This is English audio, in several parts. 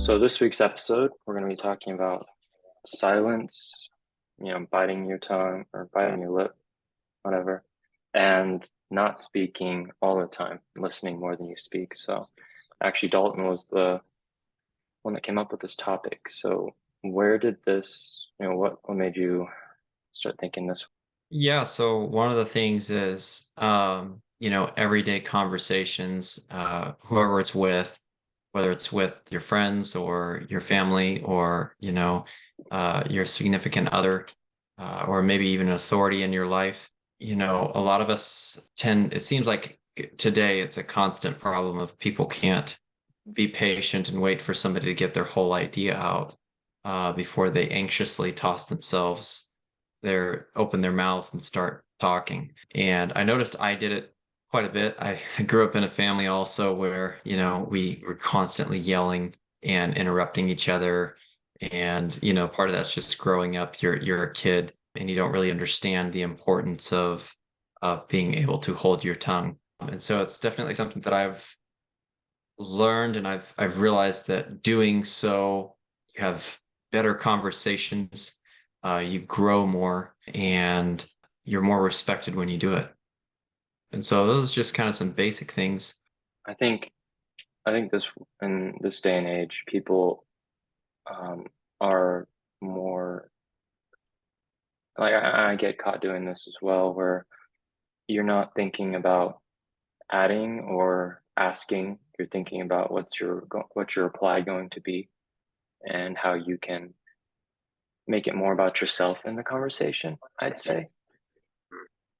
So this week's episode, we're going to be talking about silence, biting your tongue or biting your lip, whatever, and not speaking all the time, listening more than you speak. So actually, Dalton was the one that came up with this topic. So where did this, what made you start thinking this? Yeah, so one of the things is, everyday conversations, whoever it's with, whether it's with your friends or your family or, your significant other, or maybe even an authority in your life. A lot of us it seems like today it's a constant problem of people can't be patient and wait for somebody to get their whole idea out, before they anxiously toss themselves open their mouth and start talking. And I noticed I did it quite a bit. I grew up in a family also where, we were constantly yelling and interrupting each other. And, part of that's just growing up. You're a kid and you don't really understand the importance of being able to hold your tongue. And so it's definitely something that I've learned, and I've realized that doing so, you have better conversations, you grow more, and you're more respected when you do it. And so those are just kind of some basic things. I think, I think this in this day and age, people are more like I get caught doing this as well, where you're not thinking about adding or asking. You're thinking about what's your reply going to be and how you can make it more about yourself in the conversation, I'd say.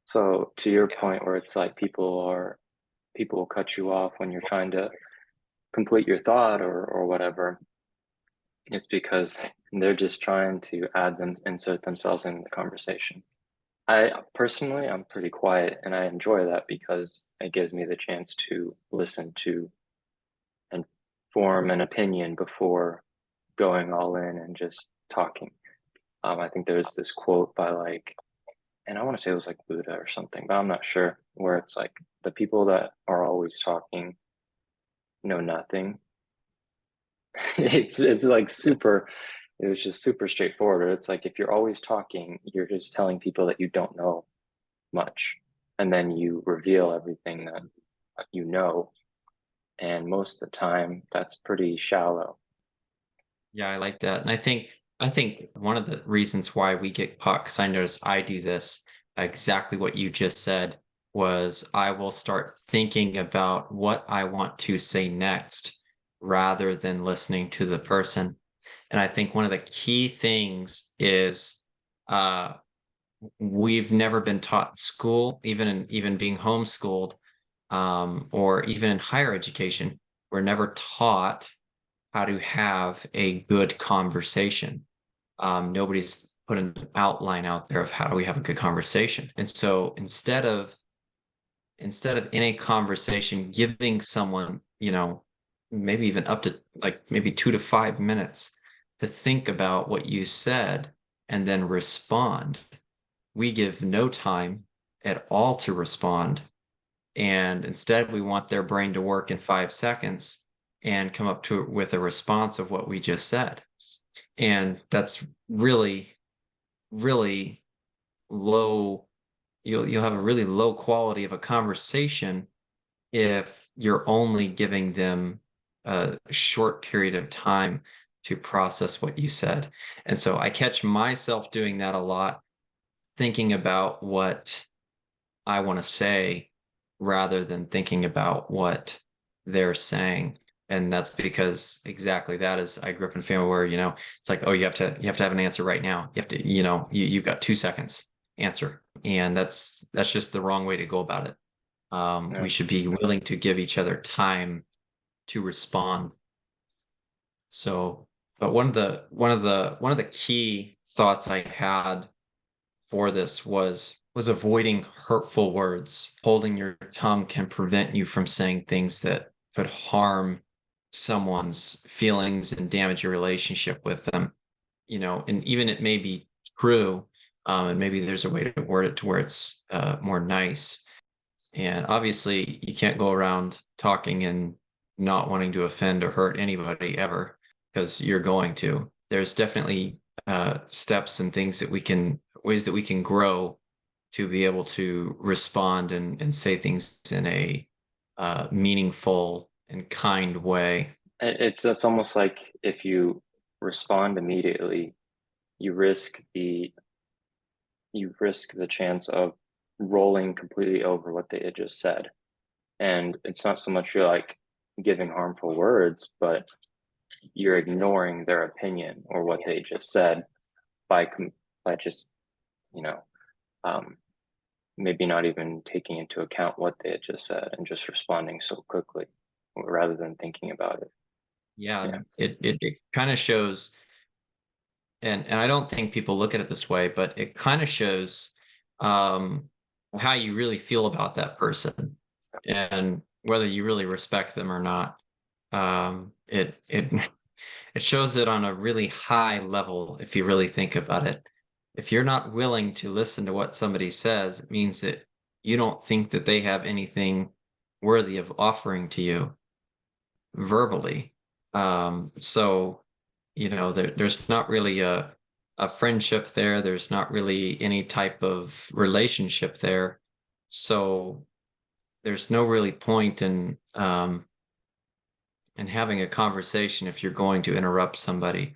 So to your point where it's like people will cut you off when you're trying to complete your thought or whatever, it's because they're just trying to insert themselves in the conversation. I personally, I'm pretty quiet and I enjoy that because it gives me the chance to listen to and form an opinion before going all in and just talking. I think there's this quote by and I want to say it was like Buddha or something, but I'm not sure, where it's like the people that are always talking know nothing. It's like super, it was just super straightforward. It's like if you're always talking, you're just telling people that you don't know much, and then you reveal everything that you know, and most of the time that's pretty shallow. Yeah, I like that. And I think one of the reasons why we get caught, because I noticed I do this exactly what you just said, was I will start thinking about what I want to say next rather than listening to the person. And I think one of the key things is, uh, we've never been taught in school, even being homeschooled, or even in higher education, we're never taught how to have a good conversation. Nobody's put an outline out there of how do we have a good conversation. And so instead of in a conversation giving someone, maybe even up to like maybe 2 to 5 minutes to think about what you said and then respond, we give no time at all to respond. And instead, we want their brain to work in 5 seconds and come up to with a response of what we just said. And that's really, really low. You'll have a really low quality of a conversation if you're only giving them a short period of time to process what you said. And so I catch myself doing that a lot, thinking about what I want to say rather than thinking about what they're saying. And that's because exactly that is, I grew up in a family where, it's like, oh, you have to have an answer right now. You have to, you've got 2 seconds answer. And that's just the wrong way to go about it. Yeah. We should be willing to give each other time to respond. So, but one of the key thoughts I had for this was avoiding hurtful words. Holding your tongue can prevent you from saying things that could harm someone's feelings and damage your relationship with them. And even it may be true, and maybe there's a way to word it to where it's more nice. And obviously, you can't go around talking and not wanting to offend or hurt anybody ever. because you're going to. There's definitely steps and things that ways that we can grow to be able to respond and say things in a meaningful and kind way. It's almost like if you respond immediately, you risk the you risk the chance of rolling completely over what they had just said. And it's not so much you're like giving harmful words, but you're ignoring their opinion or what they just said by by just, you know, um, maybe not even taking into account what they had just said and just responding so quickly rather than thinking about it. Yeah, Yeah. it kind of shows, and I don't think people look at it this way, but it kind of shows um, how you really feel about that person and whether you really respect them or not. It it shows it on a really high level if you really think about it. If you're not willing to listen to what somebody says, it means that you don't think that they have anything worthy of offering to you verbally. So, there's not really a friendship there. There's not really any type of relationship there. So there's no really point in having a conversation if you're going to interrupt somebody.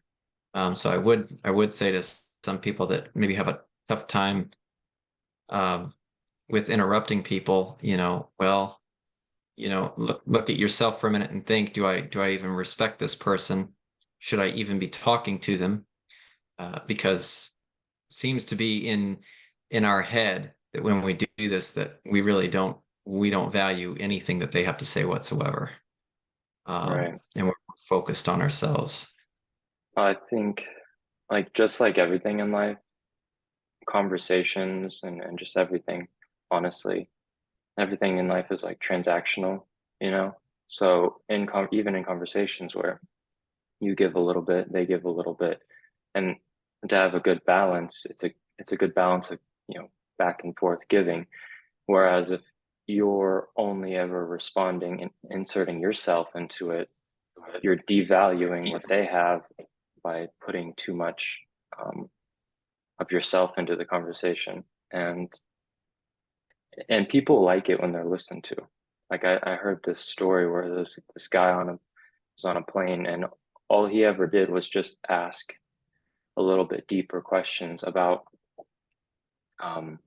So I would say to some people that maybe have a tough time um, with interrupting people, well, look at yourself for a minute and think, do I even respect this person? Should I even be talking to them? Because it seems to be in our head that when we do this, that we don't value anything that they have to say whatsoever, Right. and we're focused on ourselves. I think like just like everything in life, conversations and just everything, honestly, everything in life is like transactional, you know? So even in conversations where you give a little bit, they give a little bit, and to have a good balance, it's a good balance of, back and forth giving. Whereas if you're only ever responding and inserting yourself into it, you're devaluing what they have by putting too much um, of yourself into the conversation. And people like it when they're listened to. Like I heard this story where this guy was on a plane, and all he ever did was just ask a little bit deeper questions about um,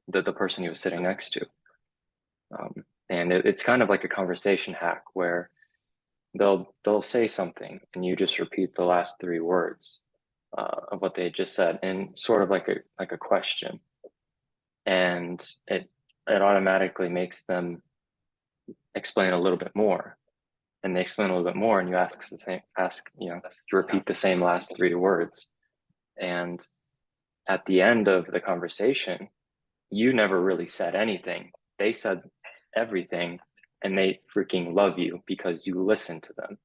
the person he was sitting next to. And it's kind of like a conversation hack where they'll say something and you just repeat the last three words of what they just said, and sort of like a question, and it automatically makes them explain a little bit more, and they explain a little bit more, and you you repeat the same last three words, and at the end of the conversation, you never really said anything. They said everything, and they freaking love you because you listened to them,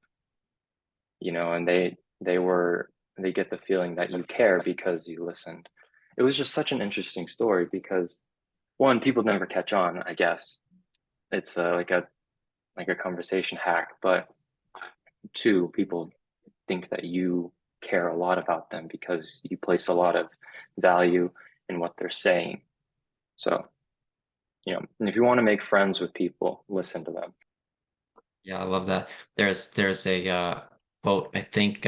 and they get the feeling that you care because you listened. It was just such an interesting story because one, people never catch on, I guess. It's like a conversation hack, but two, people think that you care a lot about them because you place a lot of value in what they're saying. So, if you want to make friends with people, listen to them. Yeah, I love that. There's a quote, I think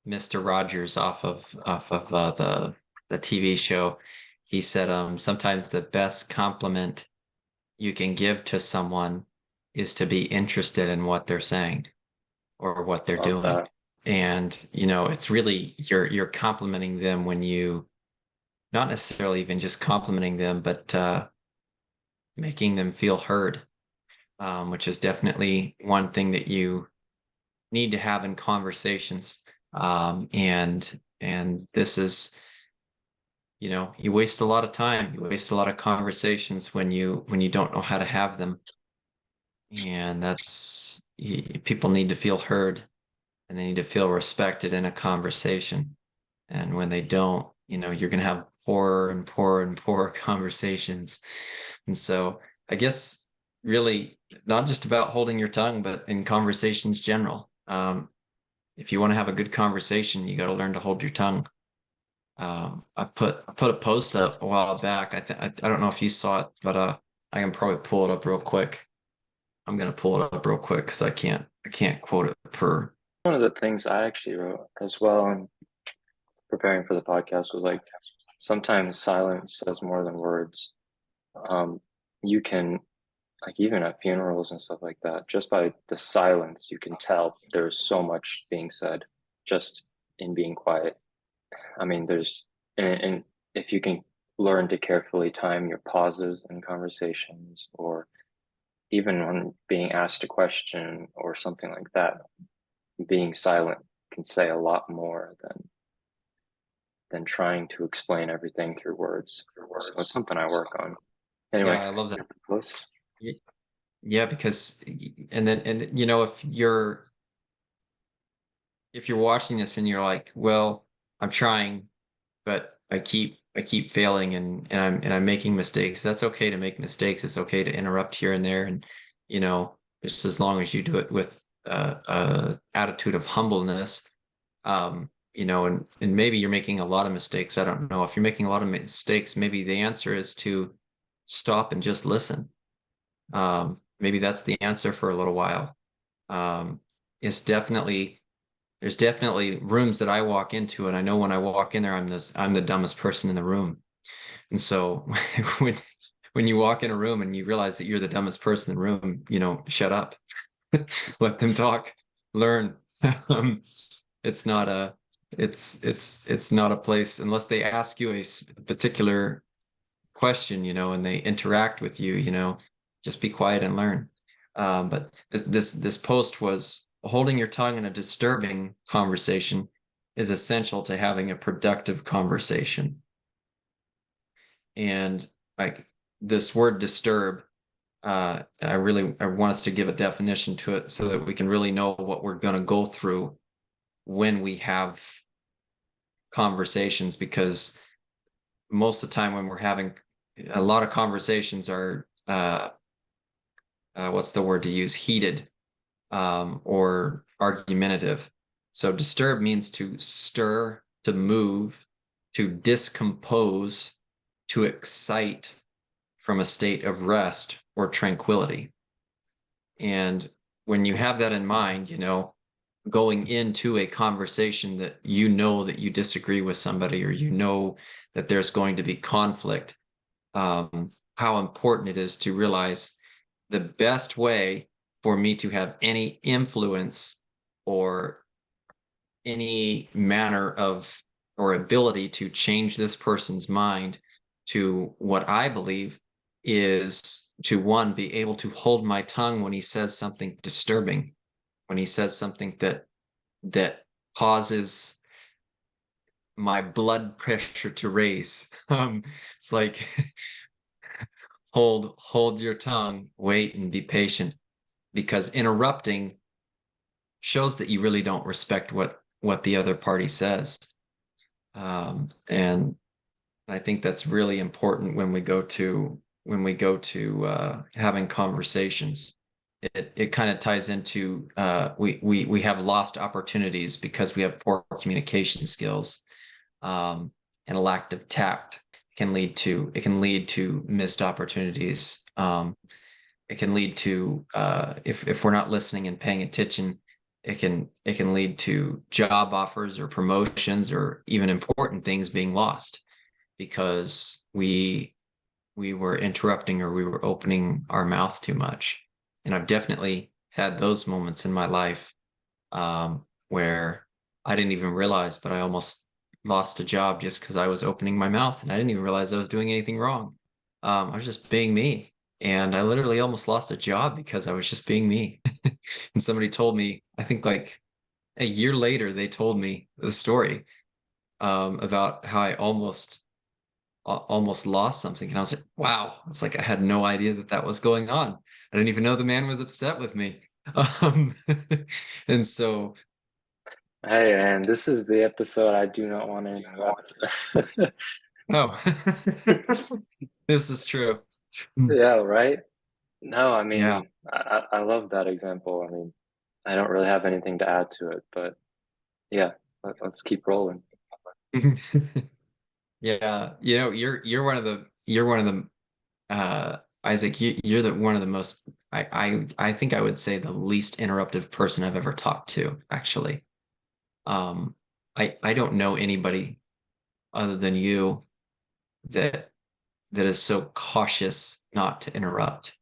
Mr. Rogers off of the TV show. He said sometimes the best compliment you can give to someone is to be interested in what they're saying or what they're Love doing. that. And it's really you're complimenting them when you not necessarily even just complimenting them, but making them feel heard, which is definitely one thing that you need to have in conversations. And this is, you waste a lot of time, you waste a lot of conversations when you don't know how to have them. And people need to feel heard and they need to feel respected in a conversation. And when they don't, you're going to have poorer and poorer and poorer conversations. And so I guess really not just about holding your tongue, but in conversations general. If you want to have a good conversation, you got to learn to hold your tongue. I put a post up a while back. I don't know if you saw it, but I can probably pull it up real quick. I'm gonna pull it up real quick because I can't quote it per. One of the things I actually wrote as well in preparing for the podcast was like sometimes silence says more than words. You can like even at funerals and stuff like that, just by the silence, you can tell there's so much being said just in being quiet. I mean, and if you can learn to carefully time your pauses in conversations, or even when being asked a question or something like that, being silent can say a lot more than trying to explain everything through words. So it's something I work on. Yeah, Anyway, I love that. close. Yeah, because and you know, if you're watching this and you're like, well, I'm trying, but I keep failing and I'm making mistakes. That's okay to make mistakes. It's okay to interrupt here and there, and you know, just as long as you do it with a attitude of humbleness, you know, and maybe you're making a lot of mistakes. I don't know if you're making a lot of mistakes. Maybe the answer is to stop and just listen. Maybe that's the answer for a little while. Um, it's definitely there's definitely rooms that I walk into, and I know when I walk in there, I'm the dumbest person in the room. And so when when you walk in a room and you realize that you're the dumbest person in the room, you know, shut up, let them talk, learn. Um, it's not a it's not a place unless they ask you a particular question, you know, and they interact with you, you know, just be quiet and learn. But this post was holding your tongue in a disturbing conversation is essential to having a productive conversation. And like this word disturb, I want us to give a definition to it so that we can really know what we're going to go through when we have conversations, because most of the time when we're having a lot of conversations are what's the word to use, heated, or argumentative. So disturb means to stir, to move, to discompose, to excite from a state of rest or tranquility. And when you have that in mind, you know, going into a conversation that you know that you disagree with somebody, or you know that there's going to be conflict, how important it is to realize the best way for me to have any influence or any manner of or ability to change this person's mind to what I believe is to, one, be able to hold my tongue when he says something disturbing, when he says something that causes my blood pressure to raise. It's like hold your tongue, wait and be patient, because interrupting shows that you really don't respect what the other party says. And I think that's really important when we go to having conversations. It kind of ties into we have lost opportunities because we have poor communication skills, and a lack of tact it can lead to missed opportunities. It can lead to if we're not listening and paying attention, it can lead to job offers or promotions or even important things being lost because we were interrupting or we were opening our mouth too much. And I've definitely had those moments in my life, where I didn't even realize, but I almost lost a job just because I was opening my mouth and I didn't even realize I was doing anything wrong. I was just being me. And I literally almost lost a job because I was just being me. And somebody told me, I think like a year later, they told me the story, about how I almost lost something. And I was like, wow, it's like I had no idea that that was going on. I didn't even know the man was upset with me. Um, and so, Hey, and this is the episode I do not want to interrupt. oh, this is true. Yeah, right? No, I Yeah, mean, I love that example. I mean, I don't really have anything to add to it, but yeah, let's keep rolling. Yeah, you're one of the Isaac, you're the one of the most I think I would say the least interruptive person I've ever talked to, actually. Um, I don't know anybody other than you that that is so cautious not to interrupt.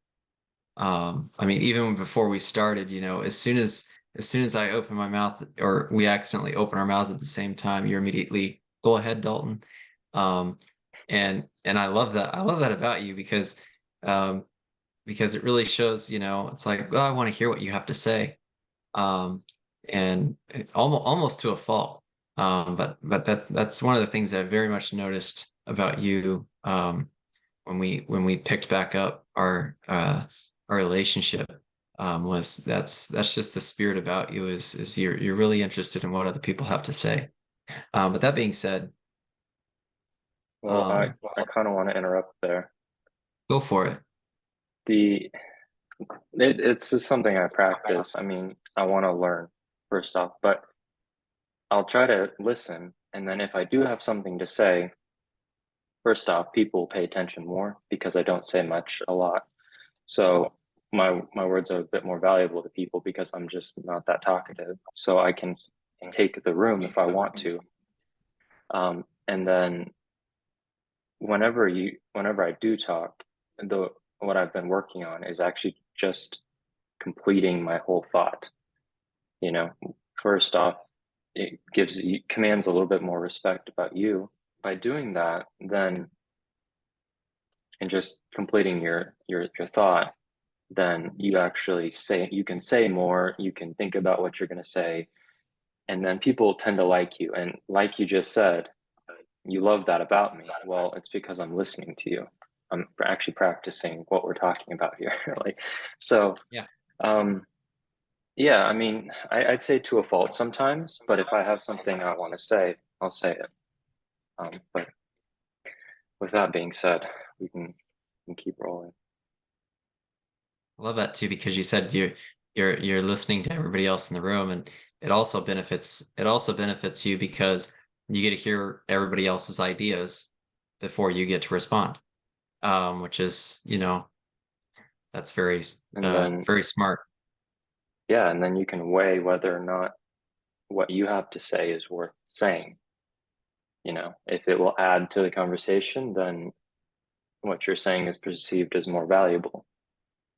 I mean, even before we started, as soon as I open my mouth or we accidentally open our mouths at the same time, you're immediately go ahead, Dalton. Um, and I love that. I love that about you um, because it really shows, it's like, well, I want to hear what you have to say. Um, and almost to a fault. But that's one of the things that I very much noticed about you. When we picked back up our relationship was that's just the spirit about you is you're really interested in what other people have to say. But that being said, Well, um, I kind of want to interrupt there. go for it. The it's just something I practice. I mean, I want to learn first off, but I'll try to listen, and then if I do have something to say, first off, people pay attention more because I don't say much a lot. So my words are a bit more valuable to people because I'm just not that talkative. So I can take the room if I want to. And then whenever I do talk, the what I've been working on is actually just completing my whole thought. You know, first off, it commands a little bit more respect about you. By doing that, then and just completing your thought, then you can say more, you can think about what you're going to say, and then people tend to like you. And like you just said, you love that about me. Well, it's because I'm listening to you. I'm actually practicing what we're talking about here. Like, so, Yeah. um, yeah, I mean, I'd say to a fault sometimes, but if I have something I want to say, I'll say it. But with that being said, we can keep rolling. I love that too because you said you're listening to everybody else in the room, and it also benefits you because you get to hear everybody else's ideas before you get to respond, which is that's And then, very smart. yeah, and then you can weigh whether or not what you have to say is worth saying. If it will add to the conversation, then what you're saying is perceived as more valuable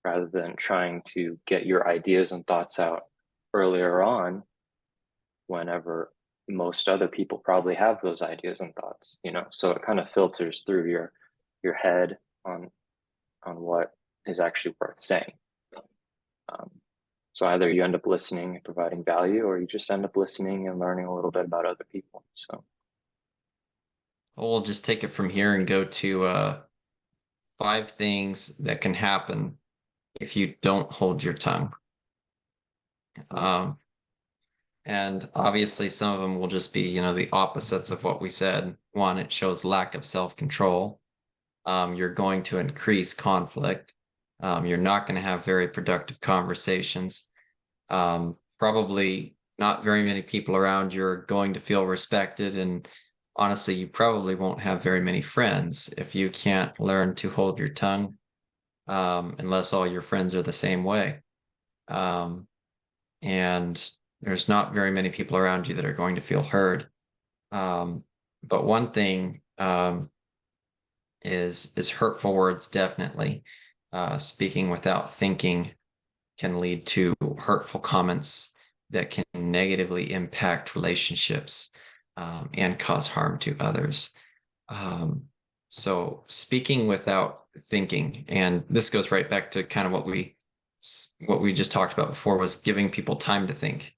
rather than trying to get your ideas and thoughts out earlier on whenever most other people probably have those ideas and thoughts. So it kind of filters through your head on what is actually worth saying. Um, so either you end up listening and providing value, or you just end up listening and learning a little bit about other people. So We'll just take it from here and go to five things that can happen if you don't hold your tongue. mm, Um, and obviously, some of them will just be, the opposites of what we said. One, it shows lack of self-control. You're going to increase conflict. You're not going to have very productive conversations. Probably not very many people around you are going to feel respected. And honestly, you probably won't have very many friends if you can't learn to hold your tongue, unless all your friends are the same way. Um, and there's not very many people around you that are going to feel heard. Um, but one thing is hurtful words, definitely. Speaking without thinking can lead to hurtful comments that can negatively impact relationships and cause harm to others. Um, so speaking without thinking, and this goes right back to kind of what we just talked about before, was giving people time to think.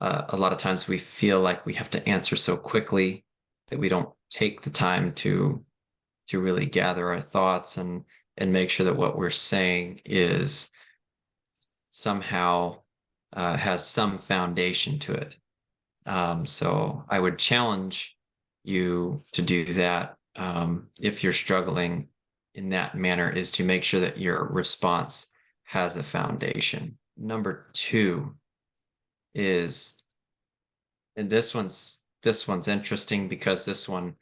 A lot of times we feel like we have to answer so quickly that we don't take the time to really gather our thoughts and make sure that what we're saying is somehow has some foundation to it. So I would challenge you to do that if you're struggling in that manner, is to make sure that your response has a foundation. Number two, is, and this one's interesting because this one,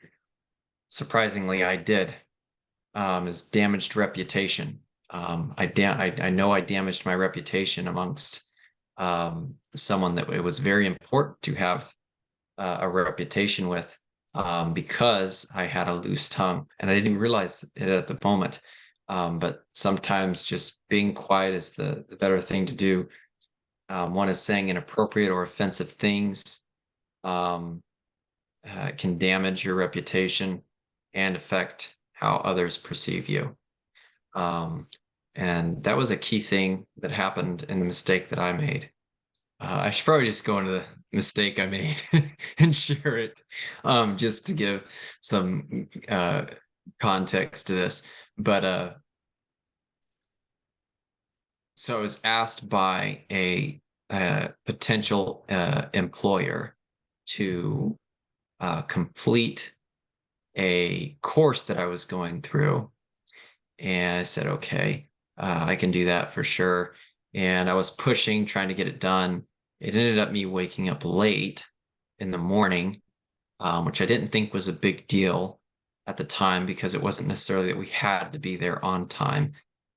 surprisingly, I did, is damaged reputation. I know I damaged my reputation amongst someone that it was very important to have a reputation with, because I had a loose tongue, and I didn't even realize it at the moment. But sometimes just being quiet is the better thing to do. One is saying inappropriate or offensive things, um, can damage your reputation and affect how others perceive you. Um, and that was a key thing that happened in the mistake that I made. I should probably just go into the mistake I made and share it, just to give some context to this. But so I was asked by a potential employer to complete a course that I was going through. And I said, okay, I can do that for sure. And I was pushing, trying to get it done. It ended up me waking up late in the morning, which I didn't think was a big deal at the time because it wasn't necessarily that we had to be there on time,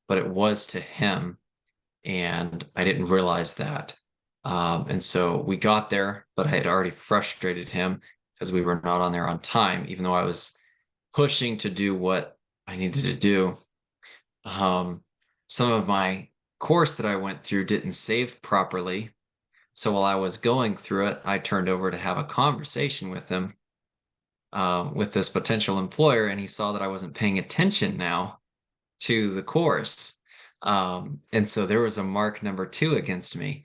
but it was to him. And I didn't realize that. And so we got there, but I had already frustrated him because we were not on there on time, even though I was pushing to do what I needed to do. Um, some of my course that I went through didn't save properly. So while I was going through it, I turned over to have a conversation with him, with this potential employer, and he saw that I wasn't paying attention now to the course. And so there was a mark number two against me.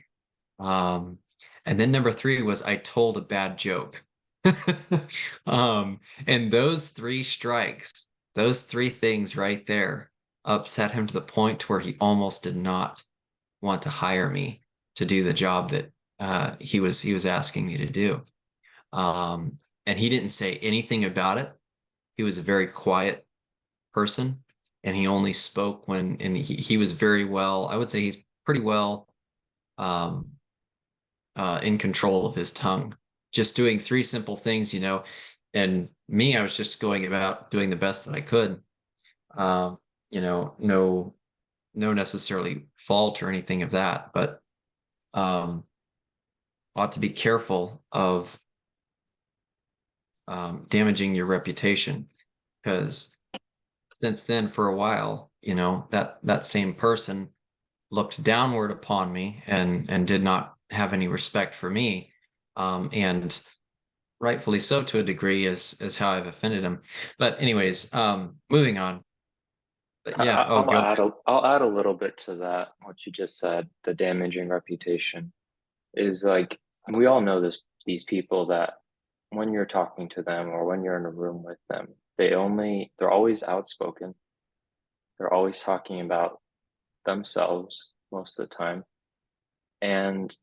Um, and then number three was I told a bad joke. And those three strikes, those three things right there upset him to the point where he almost did not want to hire me to do the job that he was asking me to do. Um, and he didn't say anything about it. He was a very quiet person, and he only spoke when, and he was very well, I would say he's pretty well um, in control of his tongue, just doing three simple things, and me, I was just going about doing the best that I could. Um, no necessarily fault or anything of that, but um, ought to be careful of damaging your reputation, because since then, for a while, that same person looked downward upon me and did not have any respect for me, and rightfully so to a degree, as how I've offended him. But anyways, moving on. But yeah, oh, I'll go add ahead. a little bit to that. What you just said, the damaging reputation is like we all know these people that when you're talking to them or when you're in a room with them, they're always outspoken. They're always talking about themselves most of the time. And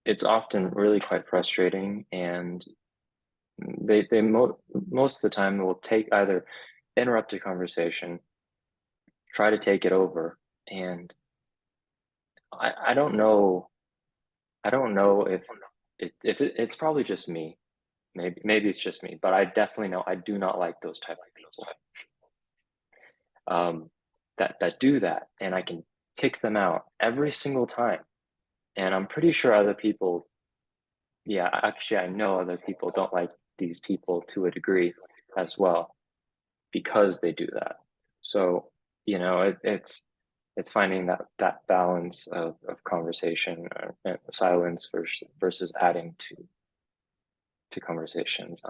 it's often really quite frustrating. And most of the time will take either interrupt a conversation, try to take it over. And I don't know. I don't know if it's probably just me. Maybe it's just me, but I definitely know I do not like those type of people that do that, and I can kick them out every single time. And I'm pretty sure other people, yeah, actually, I know other people don't like these people to a degree as well because they do that. So, it's finding that balance of conversation and silence versus adding to conversations.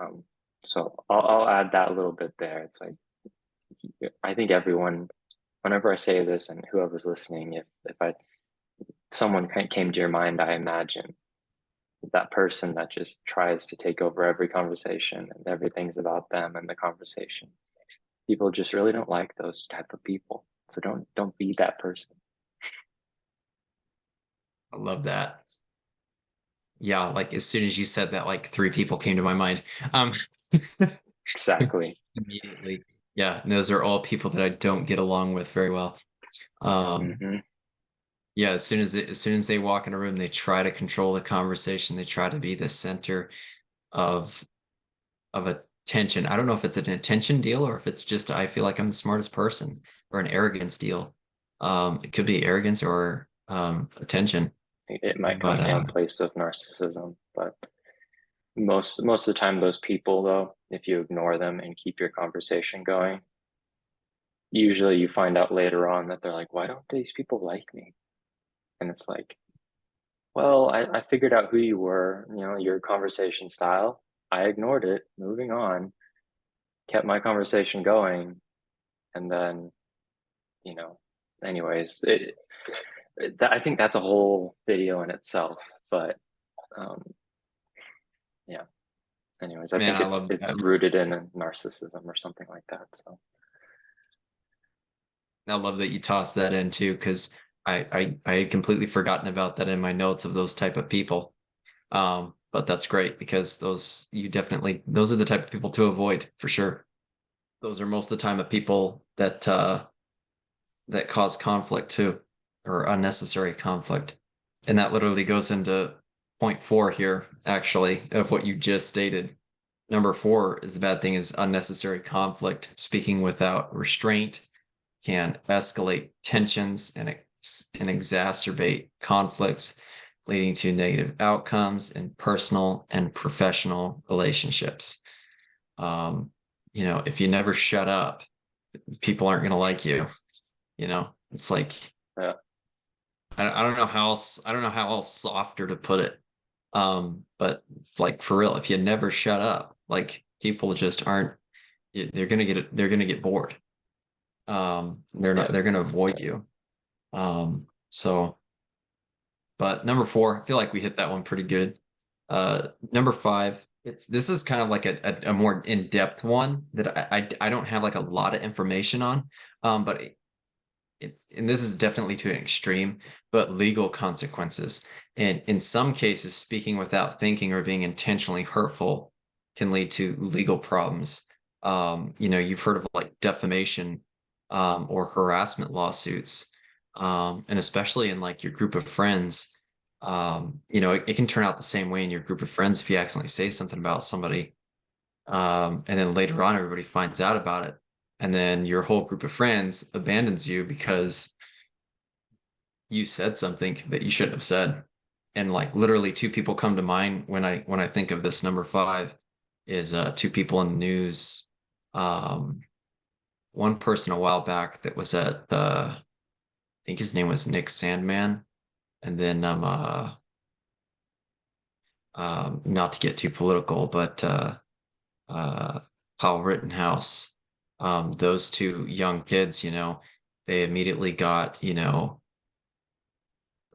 So I'll add that a little bit there. It's like I think everyone, whenever I say this, and whoever's listening, if someone came to your mind, I imagine that person that just tries to take over every conversation and everything's about them and the conversation. People just really don't like those type of people. So don't be that person. I love that. Yeah, like as soon as you said that, like three people came to my mind. Um, Exactly. immediately. Yeah, and those are all people that I don't get along with very well. Um, Hmm. Yeah, as soon as they walk in a room, they try to control the conversation. They try to be the center of attention. I don't know if it's an attention deal or if it's just I feel like I'm the smartest person or an arrogance deal. It could be arrogance or attention. It might But come from a place of narcissism, but most of the time, those people, though, if you ignore them and keep your conversation going, usually you find out later on that they're like, why don't these people like me? And it's like, well, I figured out who you were, your conversation style. I ignored it, moving on, kept my conversation going, and then, you know, anyways, I think that's a whole video in itself. But um, yeah, anyways, I man, think I it's love it's that. rooted in a narcissism or something like that. So I love that you tossed that in too, because I had completely forgotten about that in my notes of those type of people. But that's great because those are the type of people to avoid for sure. Those are most of the time the people that that cause conflict too, or unnecessary conflict. And that literally goes into point four here, actually, of what you just stated. Number four is the bad thing is unnecessary conflict. Speaking without restraint can escalate tensions and exacerbate conflicts, leading to negative outcomes in personal and professional relationships. Um, if you never shut up, people aren't going to like you. It's like yeah, I don't know how else I don't know how else softer to put it. But like for real, if you never shut up, like people just aren't they're gonna get bored. yeah, they're gonna avoid you. So but number four, I feel like we hit that one pretty good. Number five, this is kind of like a more in-depth one that I don't have like a lot of information on. But and this is definitely to an extreme, but legal consequences. And in some cases, speaking without thinking or being intentionally hurtful can lead to legal problems. You've heard of like defamation or harassment lawsuits. And especially in like your group of friends, it can turn out the same way in your group of friends if you accidentally say something about somebody. And then later on, everybody finds out about it. And then your whole group of friends abandons you because you said something that you shouldn't have said. And like literally two people come to mind when I think of this number five is two people in the news. Um, one person a while back that was at I think his name was Nick Sandman. And then not to get too political, but uh Kyle Rittenhouse, those two young kids, they immediately got,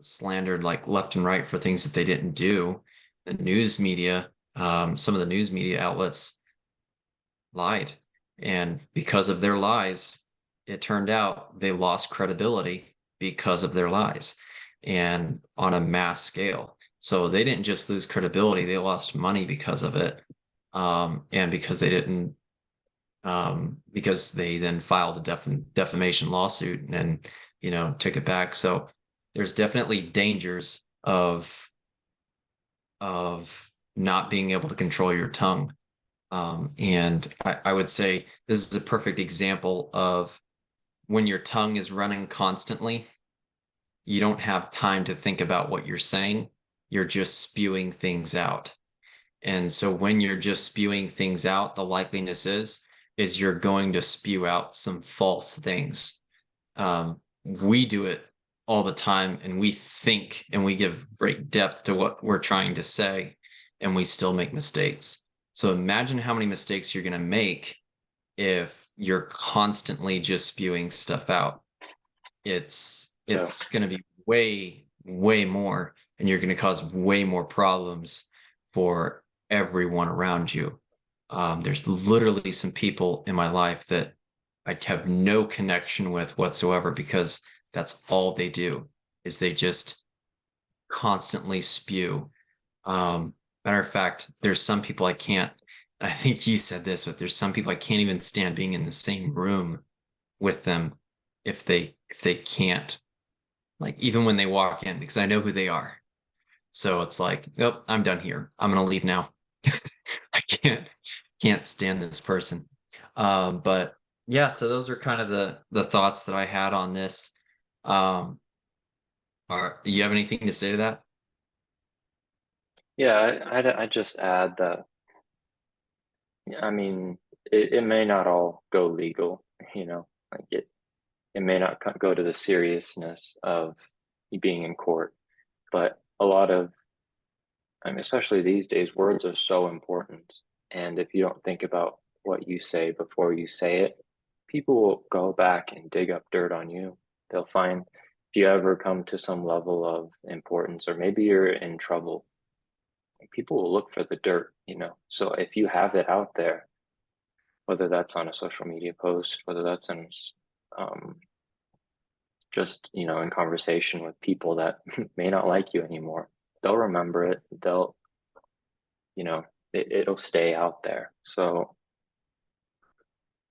slandered like left and right for things that they didn't do. The news media, some of the news media outlets lied. And because of their lies, it turned out they lost credibility because of their lies and on a mass scale. So they didn't just lose credibility, they lost money because of it. And because they didn't, because they then filed a defamation lawsuit and, took it back. So there's definitely dangers of not being able to control your tongue. And I would say this is a perfect example of when your tongue is running constantly, you don't have time to think about what you're saying. You're just spewing things out. And so when you're just spewing things out, the likeliness is you're going to spew out some false things. We do it all the time and we think and we give great depth to what we're trying to say and we still make mistakes. So imagine how many mistakes you're going to make if you're constantly just spewing stuff out. yeah, It's going to be way more and you're going to cause way more problems for everyone around you. There's literally some people in my life that I have no connection with whatsoever because that's all they do is they just constantly spew. Matter of fact, there's some people I can't, I think you said this, but there's some people I can't even stand being in the same room with them if they can't like even when they walk in, because I know who they are. So it's like, yep, I'm done here. I'm gonna leave now. I can't stand this person. But yeah, so those are kind of the thoughts that I had on this. Um, you have anything to say to that? Yeah, I'd just add that, I mean, it may not all go legal, like it may not go to the seriousness of you being in court, but a lot of, I mean, especially these days, words are so important. And if you don't think about what you say before you say it, people will go back and dig up dirt on you. They'll find if you ever come to some level of importance, or maybe you're in trouble, people will look for the dirt. So if you have it out there, whether that's on a social media post, whether that's in um, just, in conversation with people that may not like you anymore, they'll remember it. You know, it'll stay out there. So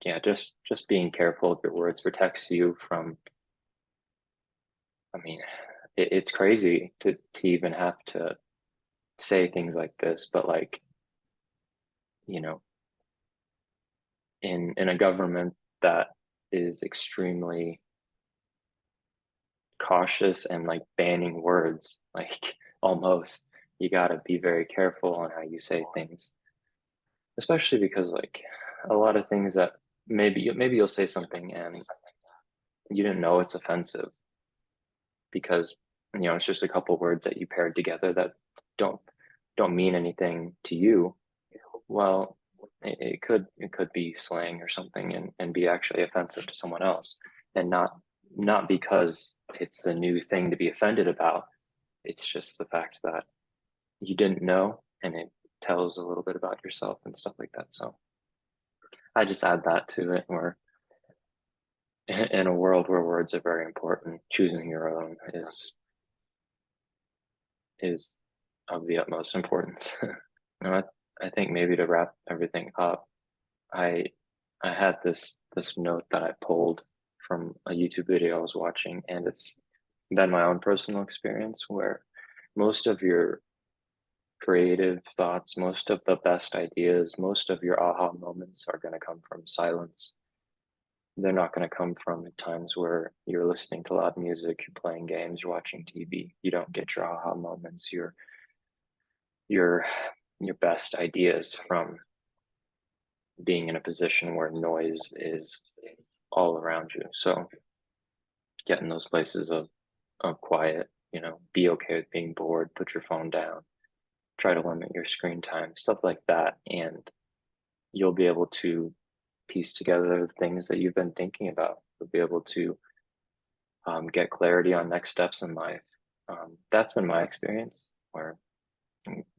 yeah, just being careful of your words protects you from, I mean, it's crazy to even have to say things like this, but like, you know, in a government that is extremely cautious and like banning words, like almost, you got to be very careful on how you say things, especially because like a lot of things that maybe you'll say something and you didn't know it's offensive because it's just a couple words that you paired together that don't don't mean anything to you. Well, it could be slang or something and be actually offensive to someone else, and not because it's the new thing to be offended about. It's just the fact that you didn't know, and it tells a little bit about yourself and stuff like that. So I just add that to it, where in a world where words are very important, choosing your own is of the utmost importance. No, I think maybe to wrap everything up, I I had this note that I pulled from a YouTube video I was watching, and it's been my own personal experience where most of your creative thoughts, most of the best ideas, most of your aha moments are going to come from silence. They're not going to come from times where you're listening to loud music, you're playing games, you're watching TV. You don't get your aha moments, your your best ideas from being in a position where noise is all around you. So get in those places of quiet, be okay with being bored, put your phone down, try to limit your screen time, stuff like that. And you'll be able to piece together the things that you've been thinking about. You'll be able to get clarity on next steps in life. That's been my experience, where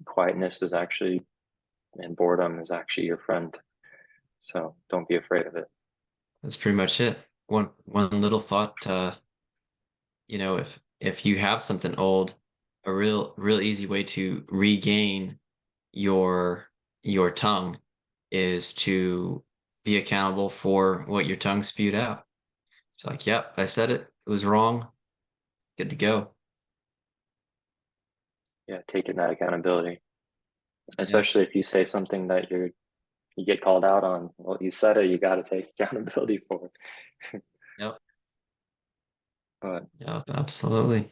quietness is actually, and boredom is actually your friend. So don't be afraid of it. That's pretty much it. One little thought, if you have something old, a real easy way to regain your your tongue is to be accountable for what your tongue spewed out. It's like, yep, I said it. It was wrong. Good to go. Yeah, taking that accountability, Yeah. especially if you say something that you get called out on. Well, you said it, you got to take accountability for it. Yep. But Yep. Absolutely.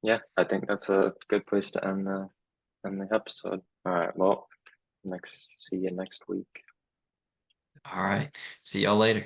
yeah, I think that's a good place to end the episode. All right, well, see you next week. All right. See y'all later.